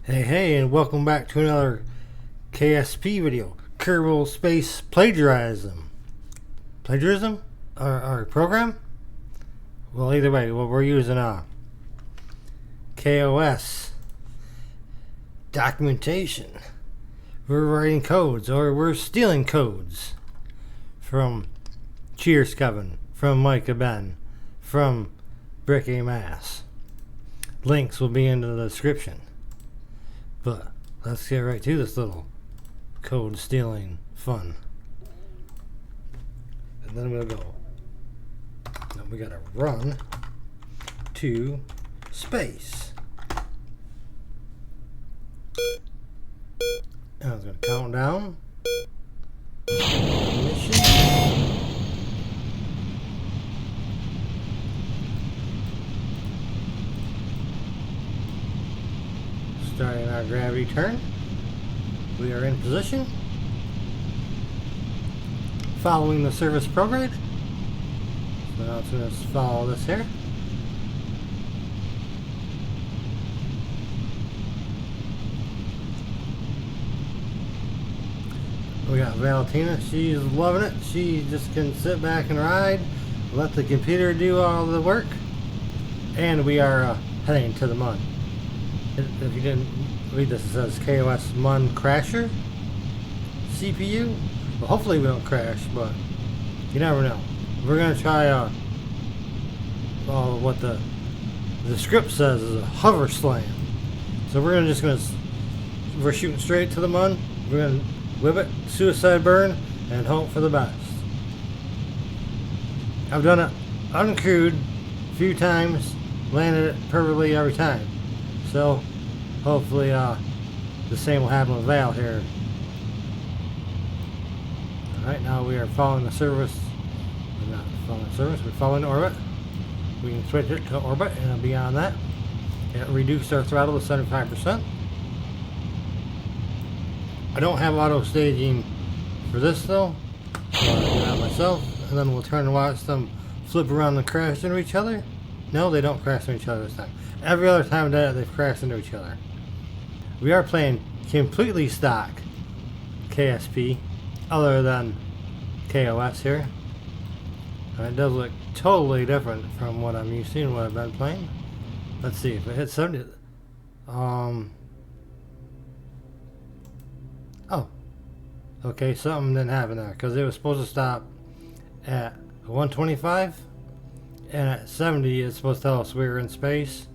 Hey, and welcome back to another KSP video. Kerbal Space Plagiarism. Plagiarism? Our program? Well, either way, we're using KOS documentation. We're writing codes, or we're stealing codes from Cheers Kevin, from Micah Ben, from Brick A Mass. Links will be in the description. But let's get right to this little code stealing fun. And then we'll go. Now we gotta run to space. And I was gonna count down. Mission. Starting our gravity turn. We are in position. Following the service prograde. So now it's going to follow this here. We got Valentina. She's loving it. She just can sit back and ride. Let the computer do all the work. And we are heading to the moon. If you didn't read this, it says KOS Mun Crasher CPU. Well, hopefully we don't crash, but you never know. We're gonna try what the script says is a hover slam. So we're shooting straight to the Mun. We're gonna whip it, suicide burn, and hope for the best. I've done it uncrewed a few times, landed it perfectly every time. So, hopefully, the same will happen with Val here. Alright, now we are following the service. We're not following the service, we're following orbit. We can switch it to orbit, and beyond that, it reduced our throttle to 75%. I don't have auto staging for this though, so I'll do that myself, and then we'll turn and watch them flip around and crash into each other. No, they don't crash into each other this time. Every other time that they've crashed into each other. We are playing completely stock KSP, other than KOS here. And it does look totally different from what I'm used to and what I've been playing. Let's see if it hits 70. Oh. Okay, something didn't happen there because it was supposed to stop at 125, and at 70 it's supposed to tell us we were in space.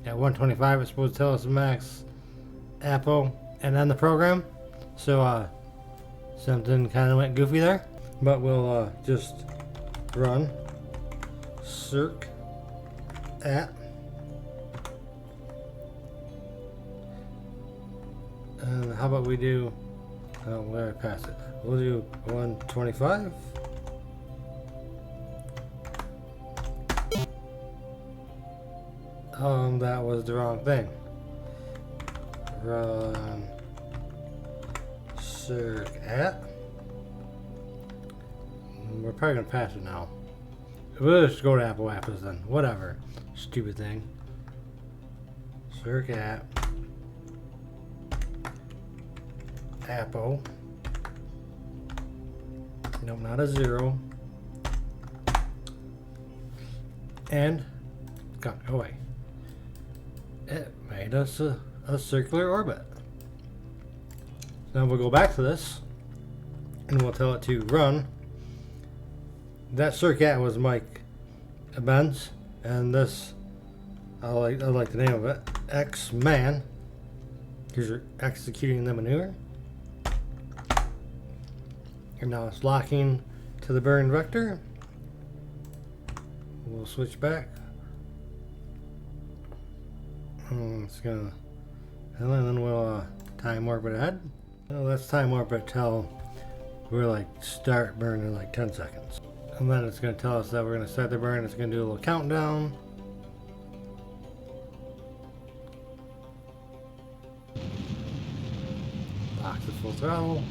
At 125 it's supposed to tell us max APO and end the program. So something kind of went goofy there. But we'll just run circ at, and how about we do, oh, we already passed it. We'll do 125. That was the wrong thing. Run circ at. We're probably gonna pass it now. We'll just go to Apple Apples then. Whatever. Stupid thing. Circ at Apple. Nope, not a 0. And got away. It made us a circular orbit. Now we'll go back to this and we'll tell it to run. That circat was Mike Benz, and this I like the name of it, X-Man, because you're executing the maneuver. And now it's locking to the burn vector. We'll switch back. It's gonna, and then we'll time warp it ahead. Let's time warp it till we're like start burn in like 10 seconds. And then it's gonna tell us that we're gonna start the burn. It's gonna do a little countdown. Lock the full throttle.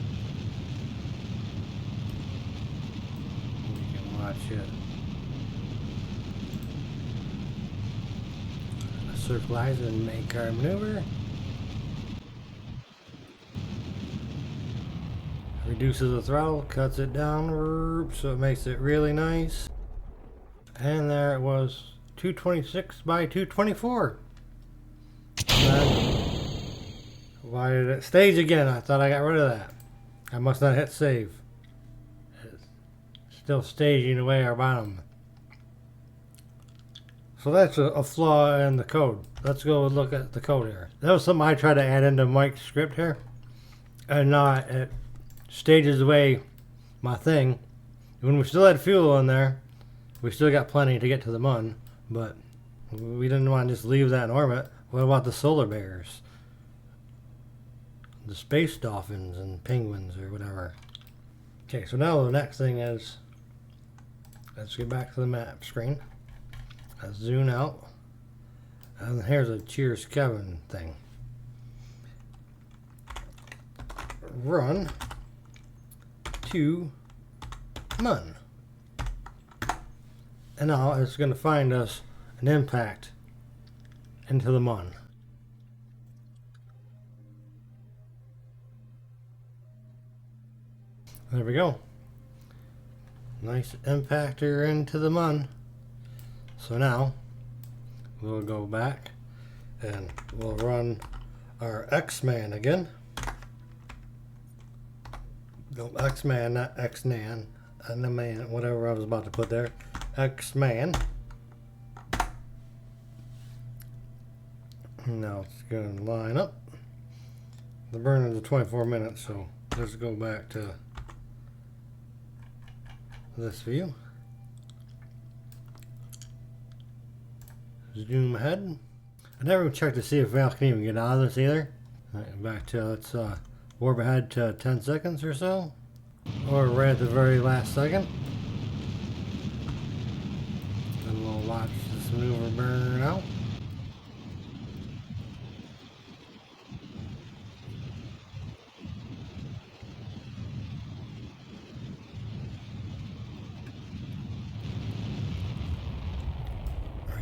You can watch it. Circleize and make our maneuver. Reduces the throttle, cuts it down, so it makes it really nice. And there it was, 226 by 224. Why did it stage again? I thought I got rid of that. I must not hit save. It's still staging away our bottom. So that's a flaw in the code. Let's go look at the code here. That was something I tried to add into Mike's script here. And now it stages away my thing. When we still had fuel in there, we still got plenty to get to the mun, but we didn't want to just leave that in orbit. What about the solar bears? The space dolphins and penguins or whatever. Okay, so now the next thing is, let's get back to the map screen. Let's zoom out. And here's a Cheers Kevin thing. Run to mun. And now it's going to find us an impact into the mun. There we go. Nice impactor into the mun. So now we'll go back and we'll run our X-Man again. No, X-Man, not X-Nan. And the man, whatever I was about to put there. X-Man. Now it's going to line up. The burn is 24 minutes, so let's go back to this view. Zoom ahead. I never checked to see if Val can even get out of this either. Right, back to, let's warp ahead to 10 seconds or so. Or right at the very last second. And we'll watch this maneuver burn out.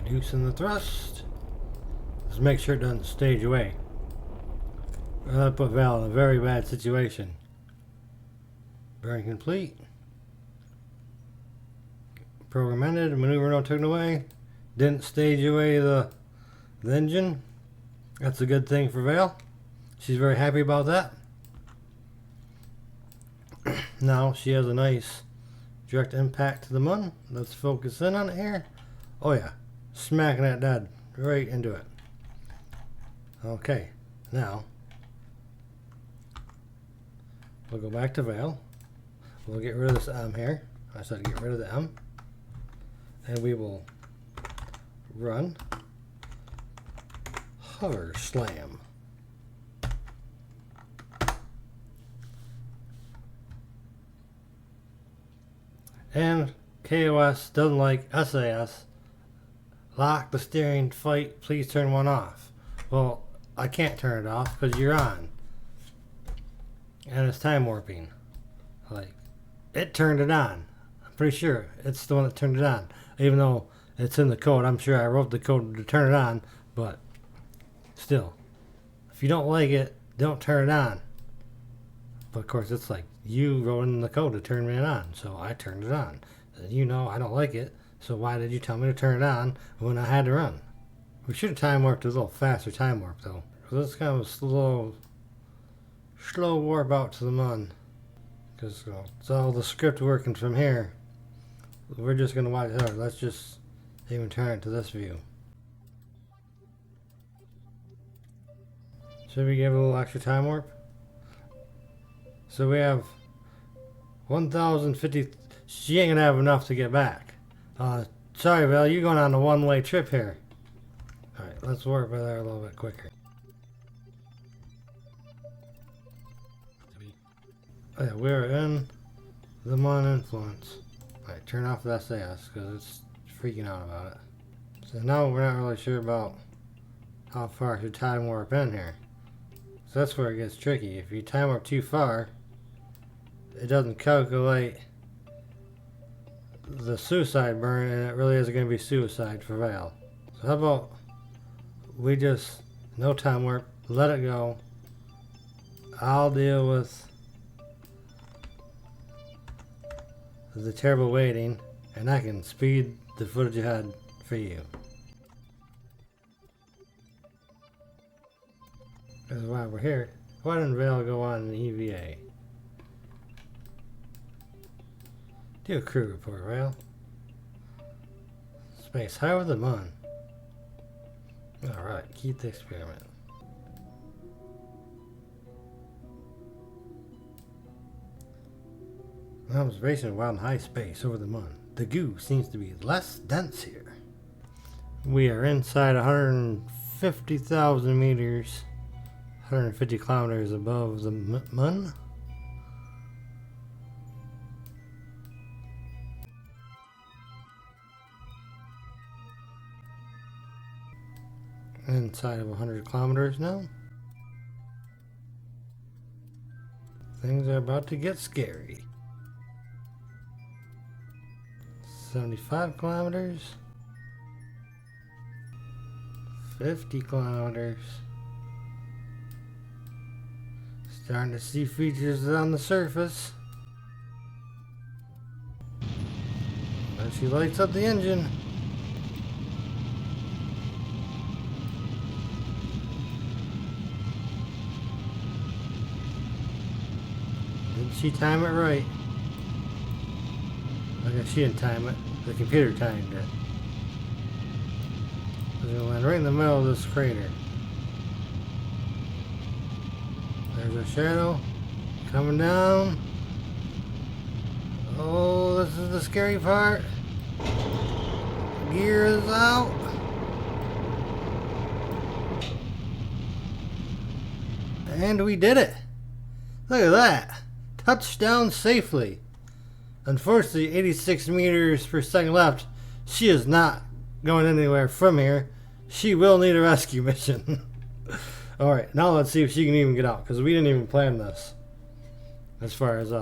Reducing the thrust. Just make sure it doesn't stage away. That put Val in a very bad situation. Burn complete. Program ended. Maneuver not taken away. Didn't stage away the engine. That's a good thing for Val. She's very happy about that. Now she has a nice direct impact to the mun. Let's focus in on it here. Oh yeah. Smacking that dead right into it. Okay, now we'll go back to Val. We'll get rid of this M here. I said get rid of the M. And we will run hover slam. And KOS doesn't like SAS. Lock the steering, fight, please turn one off. Well, I can't turn it off because you're on. And it's time warping. Like, it turned it on. I'm pretty sure it's the one that turned it on. Even though it's in the code, I'm sure I wrote the code to turn it on, but still. If you don't like it, don't turn it on. But of course, it's like, you wrote in the code to turn it on, so I turned it on. You know I don't like it. So why did you tell me to turn it on when I had to run? We should have time warped a little faster time warp though. Because it's kind of a slow warp out to the mun. Because it's all the script working from here. We're just going to watch it. Let's just even turn it to this view. Should we give it a little extra time warp? So we have 1,050. She ain't going to have enough to get back. Sorry, Val, you're going on a one-way trip here. Alright, let's warp by there a little bit quicker. Oh yeah, we're in the mun influence. Alright, turn off the SAS because it's freaking out about it. So now we're not really sure about how far to time warp in here. So that's where it gets tricky. If you time warp too far, it doesn't calculate the suicide burn, and it really isn't going to be suicide for Val. So how about we just no time, time warp, let it go. I'll deal with the terrible waiting, and I can speed the footage ahead for you. Because while we're here, why didn't Val go on an EVA? Do a crew report, Val. Space, how are the Mun? Alright, keep the experiment. Observation while in high space over the Mun. The goo seems to be less dense here. We are inside 150,000 meters, 150 kilometers above the Mun. Inside of 100 kilometers now. Things are about to get scary. 75 kilometers. 50 kilometers. Starting to see features on the surface. As she lights up the engine. Did she time it right? I guess she didn't time it. The computer timed it. It's gonna land right in the middle of this crater. There's a shadow coming down. Oh, this is the scary part. Gear is out. And we did it. Look at that. Touchdown safely. Unfortunately, 86 meters per second left. She is not going anywhere from here. She will need a rescue mission. Alright, now let's see if she can even get out. Because we didn't even plan this. As far as,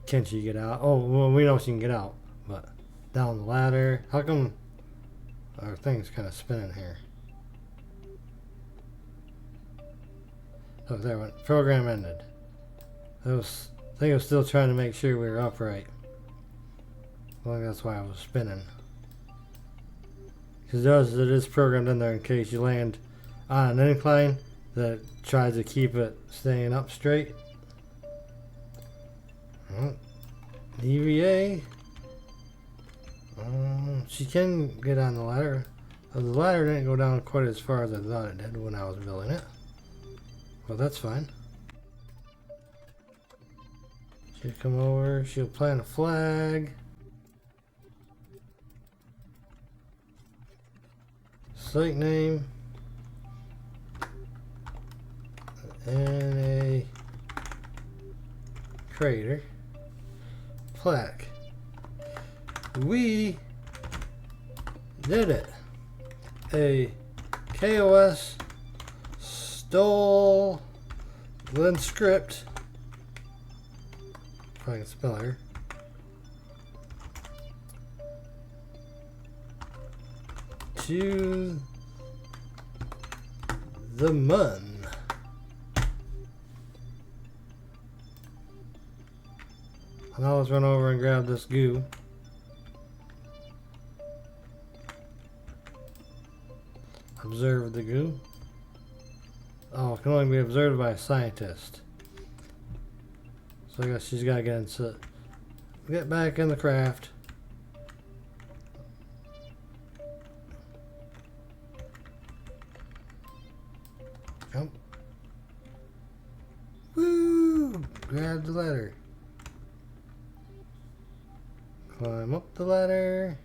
can she get out? Oh, well, we know she can get out. But, down the ladder. How come our thing's kind of spinning here? Oh, there went. Program ended. I think I was still trying to make sure we were upright. Well, that's why I was spinning. Because it is programmed in there in case you land on an incline that tries to keep it staying up straight. EVA. She can get on the ladder. The ladder didn't go down quite as far as I thought it did when I was building it. Well, that's fine. She'll come over, she'll plant a flag. Site name. And a crater. Plaque. We did it. A KOS stole Lynn script. If I can spell her. To the Mun. Now let's run over and grab this goo. Observe the goo. Oh, it can only be observed by a scientist. So I guess she's got to get back in the craft. Jump. Woo! Grab the ladder. Climb up the ladder.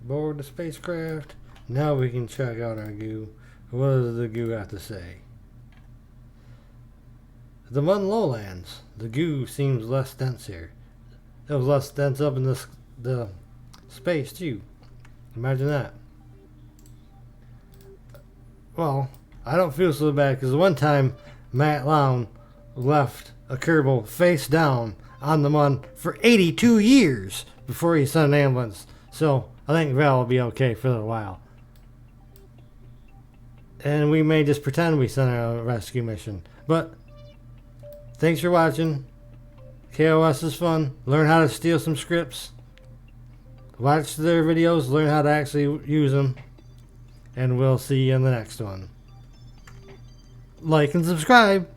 Board the spacecraft. Now we can check out our goo. What does the goo have to say? The Mun lowlands. The goo seems less dense here. It was less dense up in the space too. Imagine that. Well, I don't feel so bad because one time Matt Lown left a Kerbal face down on the Mun for 82 years before he sent an ambulance. So I think Val will be okay for a little while. And we may just pretend we sent a rescue mission. But Thanks for watching. KOS is fun. Learn how to steal some scripts. Watch their videos. Learn how to actually use them. And we'll see you in the next one. Like and subscribe.